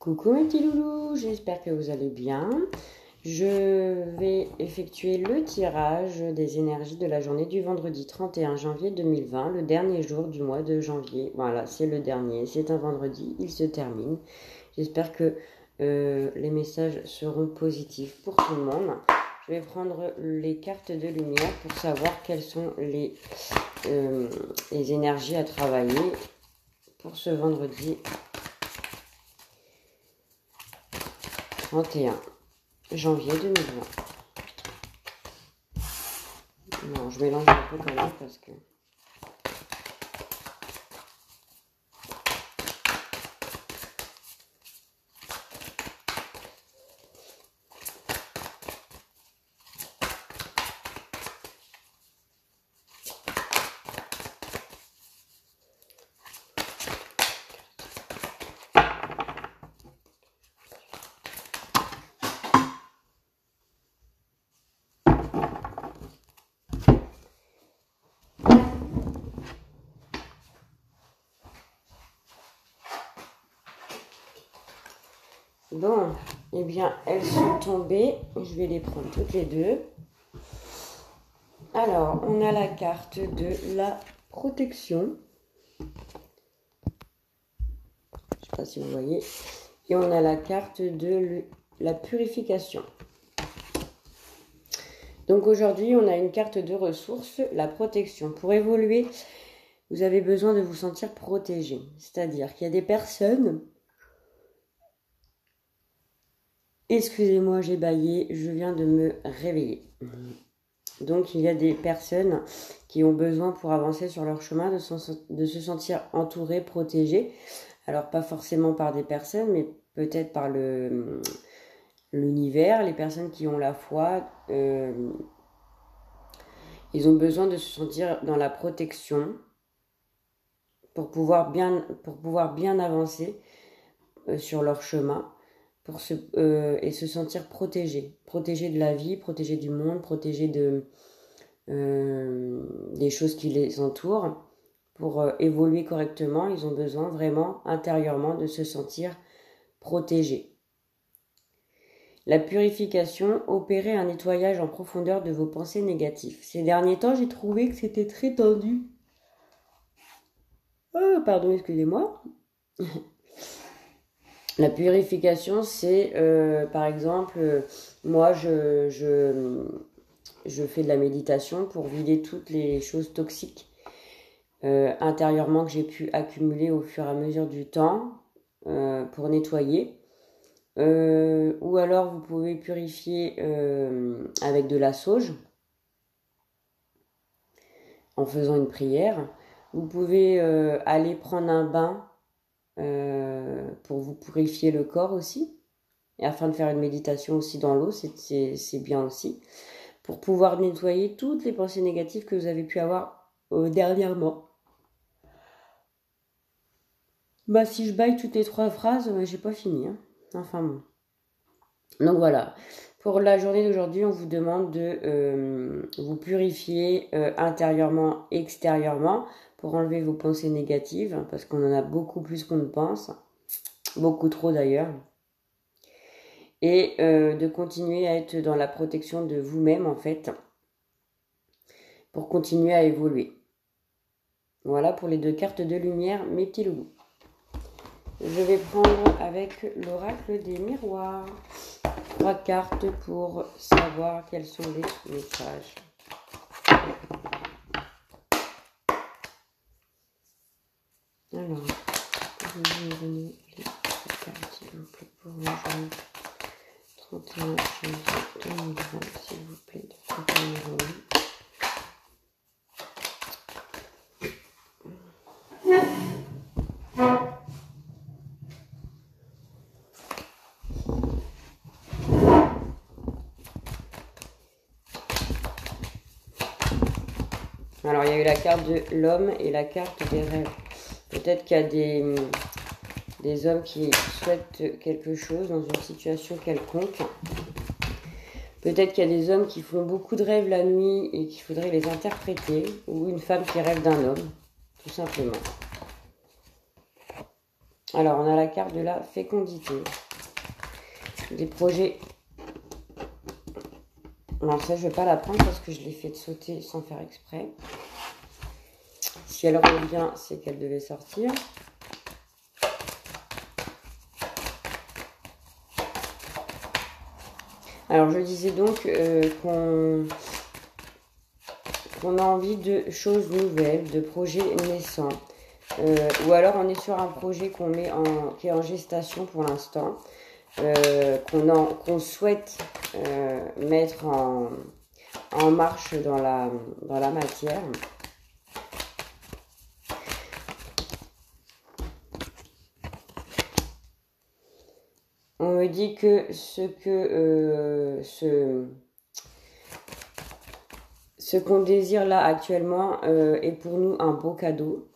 Coucou mes petits loulous, j'espère que vous allez bien. Je vais effectuer le tirage des énergies de la journée du vendredi 31 janvier 2020, le dernier jour du mois de janvier. Voilà, c'est le dernier, c'est un vendredi, il se termine. J'espère que les messages seront positifs pour tout le monde. Je vais prendre les cartes de lumière pour savoir quelles sont les énergies à travailler pour ce vendredi 31 janvier 2020. Non, je mélange un peu quand même parce que... Bon, eh bien, elles sont tombées. Je vais les prendre toutes les deux. Alors, on a la carte de la protection. Je ne sais pas si vous voyez. Et on a la carte de la purification. Donc aujourd'hui, on a une carte de ressources, la protection. Pour évoluer, vous avez besoin de vous sentir protégé. C'est-à-dire qu'il y a des personnes... Excusez-moi, j'ai bâillé, je viens de me réveiller. Donc, il y a des personnes qui ont besoin pour avancer sur leur chemin de se sentir entourées, protégées. Alors, pas forcément par des personnes, mais peut-être par l'univers. Les personnes qui ont la foi, ils ont besoin de se sentir dans la protection pour pouvoir bien avancer sur leur chemin. Et se sentir protégé de la vie, protégé du monde, protégé des choses qui les entourent. Pour évoluer correctement, ils ont besoin vraiment intérieurement de se sentir protégés. La purification, opérer un nettoyage en profondeur de vos pensées négatives. Ces derniers temps, j'ai trouvé que c'était très tendu. Oh, pardon, excusez-moi. La purification, c'est, par exemple, moi, je fais de la méditation pour vider toutes les choses toxiques intérieurement que j'ai pu accumuler au fur et à mesure du temps pour nettoyer. Ou alors, vous pouvez purifier avec de la sauge en faisant une prière. Vous pouvez aller prendre un bain pour vous purifier le corps aussi, et afin de faire une méditation aussi dans l'eau, c'est bien aussi, pour pouvoir nettoyer toutes les pensées négatives que vous avez pu avoir dernièrement. Bah si je baille toutes les 3 phrases, j'ai pas fini, hein. Enfin bon. Donc voilà, pour la journée d'aujourd'hui, on vous demande de vous purifier intérieurement, extérieurement, pour enlever vos pensées négatives, parce qu'on en a beaucoup plus qu'on ne pense. Beaucoup trop d'ailleurs, et de continuer à être dans la protection de vous-même en fait, pour continuer à évoluer. Voilà pour les 2 cartes de lumière, mes petits loulous. Je vais prendre avec l'oracle des miroirs 3 cartes pour savoir quels sont les messages. Alors, je vais vous donner les cartes s'il vous plaît pour la journée 31 janvier 2020, s'il vous plaît, de 31 janvier. Alors, il y a eu la carte de l'homme et la carte des rêves. Peut-être qu'il y a des hommes qui souhaitent quelque chose dans une situation quelconque. Peut-être qu'il y a des hommes qui font beaucoup de rêves la nuit et qu'il faudrait les interpréter. Ou une femme qui rêve d'un homme, tout simplement. Alors, on a la carte de la fécondité. Des projets. Alors ça, je ne vais pas la prendre parce que je l'ai fait sauter sans faire exprès. Si elle revient, c'est qu'elle devait sortir. Alors, je disais donc qu'on a envie de choses nouvelles, de projets naissants. Ou alors, on est sur un projet qui est en gestation pour l'instant. Qu'on souhaite mettre en marche dans la matière. On me dit que ce qu'on désire là actuellement est pour nous un beau cadeau.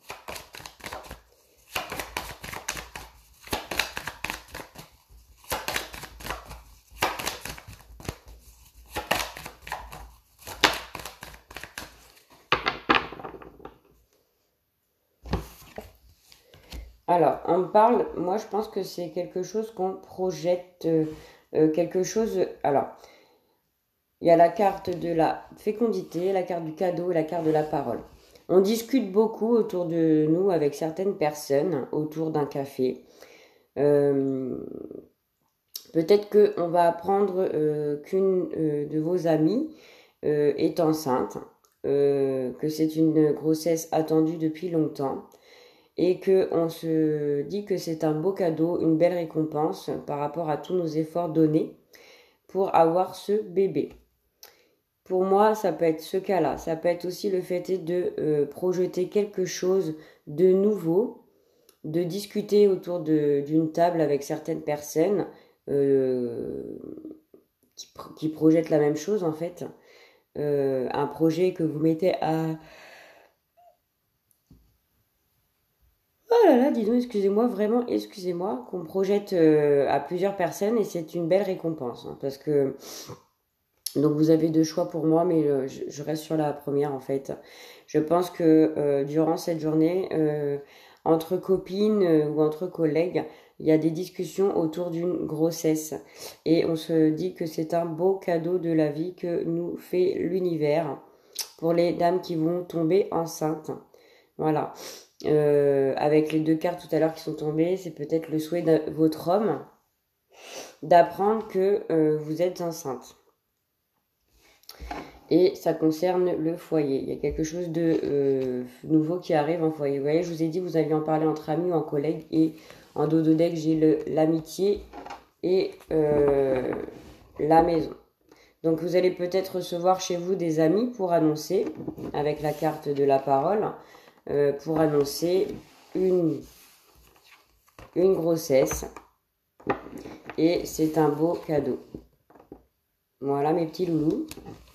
Alors, on me parle, moi je pense que c'est quelque chose qu'on projette, quelque chose... Alors, il y a la carte de la fécondité, la carte du cadeau et la carte de la parole. On discute beaucoup autour de nous avec certaines personnes, autour d'un café. Peut-être qu'on va apprendre qu'une de vos amies est enceinte, que c'est une grossesse attendue depuis longtemps. Et qu'on se dit que c'est un beau cadeau, une belle récompense par rapport à tous nos efforts donnés pour avoir ce bébé. Pour moi, ça peut être ce cas-là. Ça peut être aussi le fait de projeter quelque chose de nouveau, de discuter autour d'une table avec certaines personnes qui projettent la même chose en fait. Un projet que vous mettez à... Oh là là, dis donc, excusez-moi, vraiment, excusez-moi, qu'on projette à plusieurs personnes et c'est une belle récompense. Hein, parce que, donc vous avez deux choix pour moi, mais je reste sur la première en fait. Je pense que durant cette journée, entre copines ou entre collègues, il y a des discussions autour d'une grossesse. Et on se dit que c'est un beau cadeau de la vie que nous fait l'univers pour les dames qui vont tomber enceintes. Voilà. Avec les deux cartes tout à l'heure qui sont tombées, c'est peut-être le souhait de votre homme d'apprendre que vous êtes enceinte. Et ça concerne le foyer. Il y a quelque chose de nouveau qui arrive en foyer. Vous voyez, je vous ai dit, vous alliez en parler entre amis ou en collègues. Et en dos de deck, j'ai l'amitié et la maison. Donc vous allez peut-être recevoir chez vous des amis pour annoncer, avec la carte de la parole, pour annoncer une grossesse. Et c'est un beau cadeau. Voilà mes petits loulous,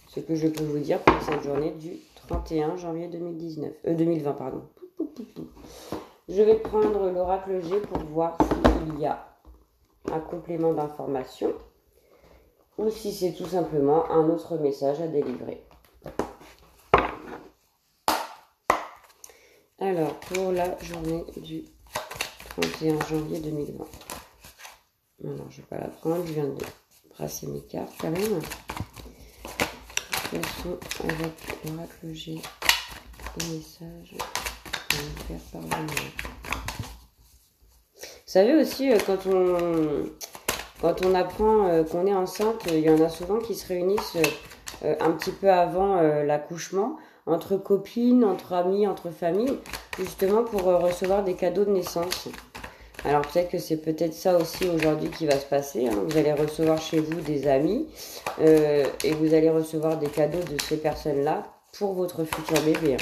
ce que je peux vous dire pour cette journée du 31 janvier 2020. Pardon. Je vais prendre l'oracle G pour voir s'il y a un complément d'information ou si c'est tout simplement un autre message à délivrer. Alors, pour la journée du 31 janvier 2020. Alors, je ne vais pas la prendre, je viens de brasser mes cartes quand même. Quels sont avec l'oracle G les messages à nous faire parvenir. Vous savez aussi, quand on apprend qu'on est enceinte, il y en a souvent qui se réunissent un petit peu avant l'accouchement, entre copines, entre amis, entre familles, justement pour recevoir des cadeaux de naissance. Alors peut-être que c'est peut-être ça aussi aujourd'hui qui va se passer. Hein. Vous allez recevoir chez vous des amis et vous allez recevoir des cadeaux de ces personnes-là pour votre futur bébé.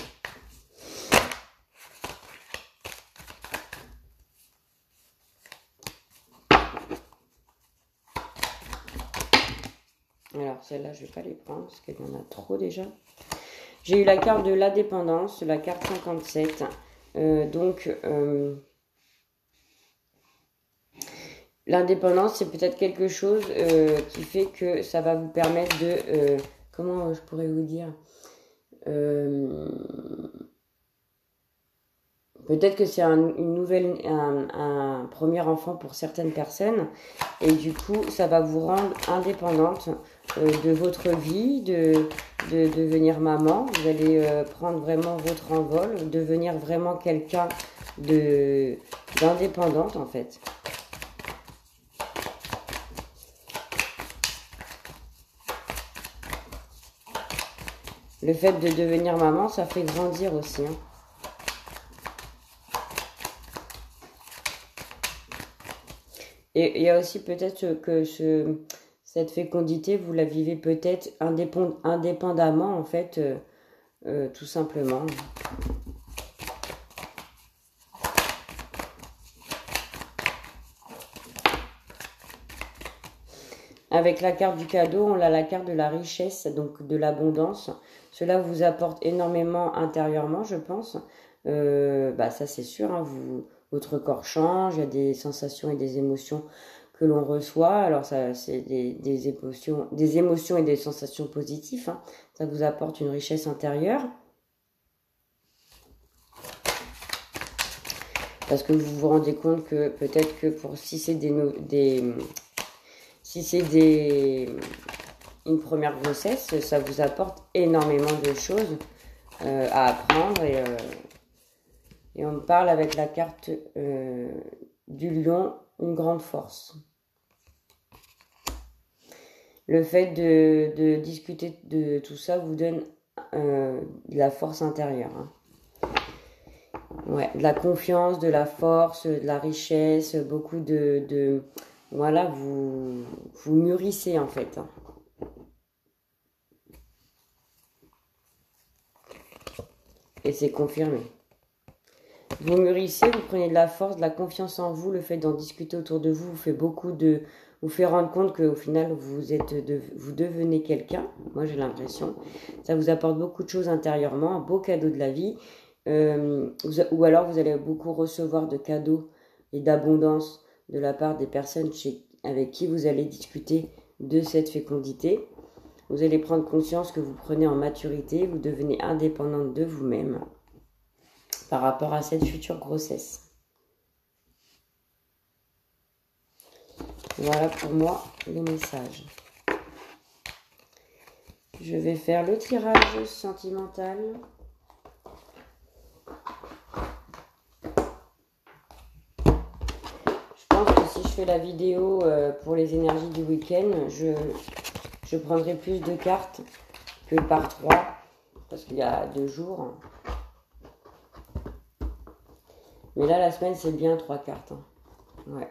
Alors celle-là, je ne vais pas les prendre parce qu'il y en a trop déjà. J'ai eu la carte de l'indépendance, la carte 57. L'indépendance, c'est peut-être quelque chose qui fait que ça va vous permettre de... comment je pourrais vous dire Peut-être que c'est un premier enfant pour certaines personnes. Et du coup, ça va vous rendre indépendante de votre vie, de devenir maman. Vous allez prendre vraiment votre envol, devenir vraiment quelqu'un d'indépendante en fait. Le fait de devenir maman, ça fait grandir aussi. Hein. Et il y a aussi peut-être que cette fécondité, vous la vivez peut-être indépendamment, en fait, tout simplement. Avec la carte du cadeau, on a la carte de la richesse, donc de l'abondance. Cela vous apporte énormément intérieurement, je pense. Ça c'est sûr, hein, votre corps change, il y a des sensations et des émotions que l'on reçoit. Alors ça, c'est des émotions et des sensations positives. Hein. Ça vous apporte une richesse intérieure. Parce que vous vous rendez compte que peut-être que si c'est une première grossesse, ça vous apporte énormément de choses à apprendre. Et on parle avec la carte du lion, une grande force. Le fait de discuter de tout ça vous donne de la force intérieure. Hein. Ouais, de la confiance, de la force, de la richesse, beaucoup voilà, vous mûrissez en fait. Hein. Et c'est confirmé. Vous mûrissez, vous prenez de la force, de la confiance en vous. Le fait d'en discuter autour de vous fait vous fait rendre compte qu'au final, vous devenez quelqu'un. Moi, j'ai l'impression. Ça vous apporte beaucoup de choses intérieurement, un beau cadeau de la vie. Ou alors, vous allez beaucoup recevoir de cadeaux et d'abondance de la part des personnes avec qui vous allez discuter de cette fécondité. Vous allez prendre conscience que vous prenez en maturité, vous devenez indépendante de vous-même par rapport à cette future grossesse. Voilà pour moi les messages. Je vais faire le tirage sentimental. Je pense que si je fais la vidéo pour les énergies du week-end, je prendrai plus de cartes que par 3, parce qu'il y a 2 jours. Mais là, la semaine, c'est bien 3 cartes. Hein. Ouais.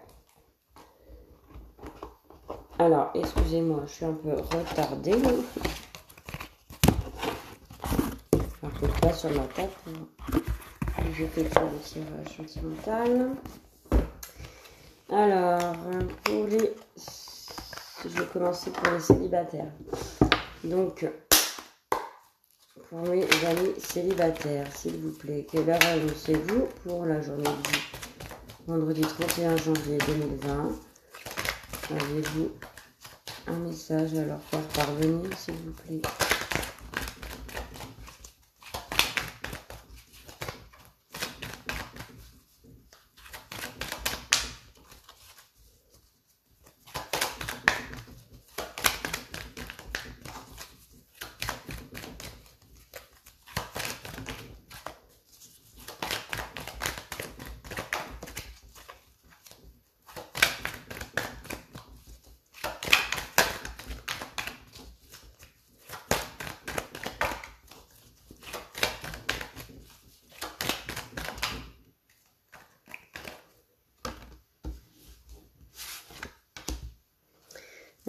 Alors, excusez-moi, je suis un peu retardée. Alors, je ne pas sur ma table. Je fais faire le tirage sentimental. Alors, je vais commencer pour les célibataires. Donc, pour mes amis célibataires, s'il vous plaît, quelle heure annoncez-vous pour la journée du vendredi 31 janvier 2020? Avez-vous un message à leur faire parvenir, s'il vous plaît?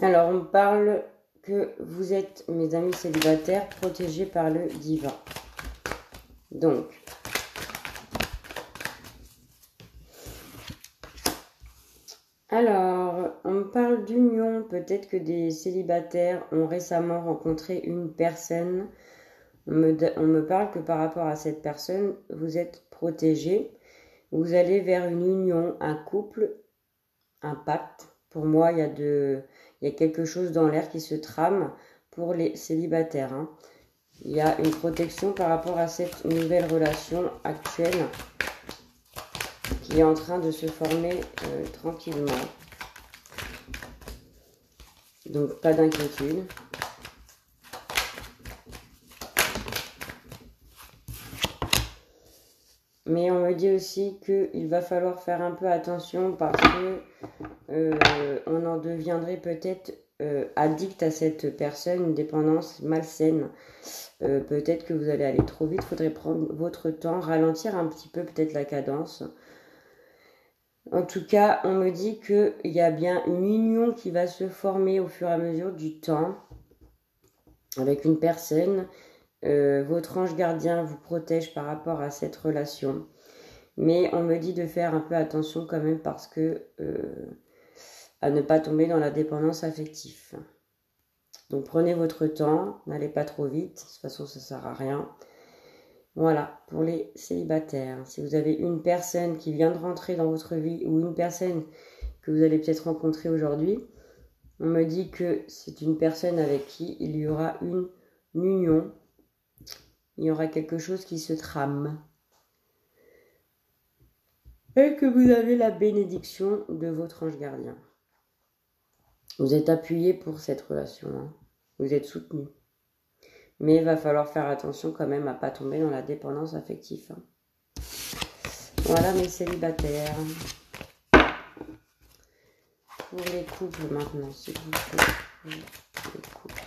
Alors, on parle que vous êtes, mes amis célibataires, protégés par le divin. Donc, alors, on me parle d'union. Peut-être que des célibataires ont récemment rencontré une personne. On me parle que par rapport à cette personne, vous êtes protégés. Vous allez vers une union, un couple, un pacte. Pour moi, il y a quelque chose dans l'air qui se trame pour les célibataires. Hein. Il y a une protection par rapport à cette nouvelle relation actuelle qui est en train de se former tranquillement. Donc pas d'inquiétude. Mais on me dit aussi qu'il va falloir faire un peu attention parce que on en deviendrait peut-être addict à cette personne, une dépendance malsaine. Peut-être que vous allez aller trop vite, il faudrait prendre votre temps, ralentir un petit peu peut-être la cadence. En tout cas, on me dit qu'il y a bien une union qui va se former au fur et à mesure du temps avec une personne. Votre ange gardien vous protège par rapport à cette relation. Mais on me dit de faire un peu attention quand même parce que à ne pas tomber dans la dépendance affective. Donc prenez votre temps, n'allez pas trop vite, de toute façon ça ne sert à rien. Voilà, pour les célibataires. Si vous avez une personne qui vient de rentrer dans votre vie ou une personne que vous allez peut-être rencontrer aujourd'hui, on me dit que c'est une personne avec qui il y aura une union. Il y aura quelque chose qui se trame. Et que vous avez la bénédiction de votre ange gardien. Vous êtes appuyé pour cette relation. Hein. Vous êtes soutenu. Mais il va falloir faire attention quand même à ne pas tomber dans la dépendance affective. Hein. Voilà mes célibataires. Pour les couples maintenant, s'il vous plaît. Les couples.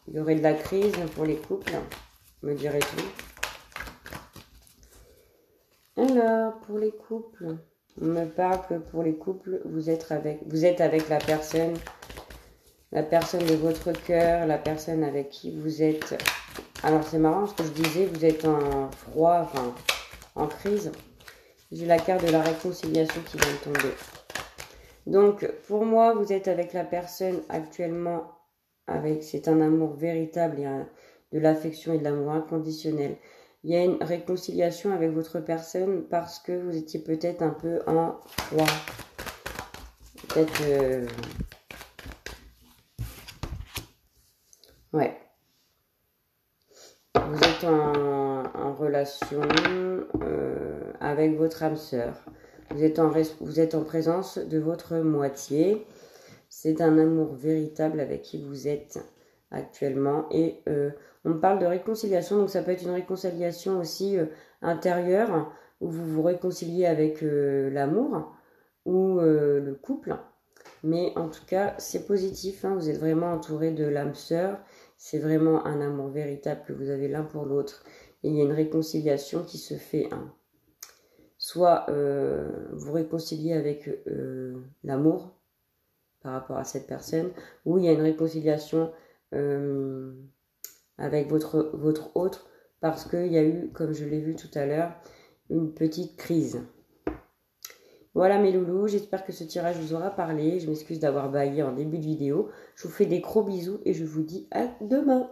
Il y aurait de la crise pour les couples, me direz-vous. Alors, pour les couples, on me parle que pour les couples, vous êtes avec la personne de votre cœur, la personne avec qui vous êtes. Alors, c'est marrant ce que je disais, vous êtes en froid, enfin, en crise. J'ai la carte de la réconciliation qui vient de tomber. Donc, pour moi, vous êtes avec la personne actuellement, c'est un amour véritable et de l'affection et de l'amour inconditionnel. Il y a une réconciliation avec votre personne parce que vous étiez peut-être un peu en froid. Peut-être... Ouais. Vous êtes en relation avec votre âme sœur. Vous êtes en présence de votre moitié. C'est un amour véritable avec qui vous êtes actuellement. Et on me parle de réconciliation, donc ça peut être une réconciliation aussi intérieure, où vous vous réconciliez avec l'amour ou le couple. Mais en tout cas, c'est positif, hein, vous êtes vraiment entouré de l'âme sœur. C'est vraiment un amour véritable que vous avez l'un pour l'autre. Et il y a une réconciliation qui se fait. Hein. Soit vous réconciliez avec l'amour par rapport à cette personne, ou il y a une réconciliation avec votre autre, parce qu'il y a eu, comme je l'ai vu tout à l'heure, une petite crise. Voilà mes loulous, j'espère que ce tirage vous aura parlé. Je m'excuse d'avoir bâillé en début de vidéo. Je vous fais des gros bisous et je vous dis à demain.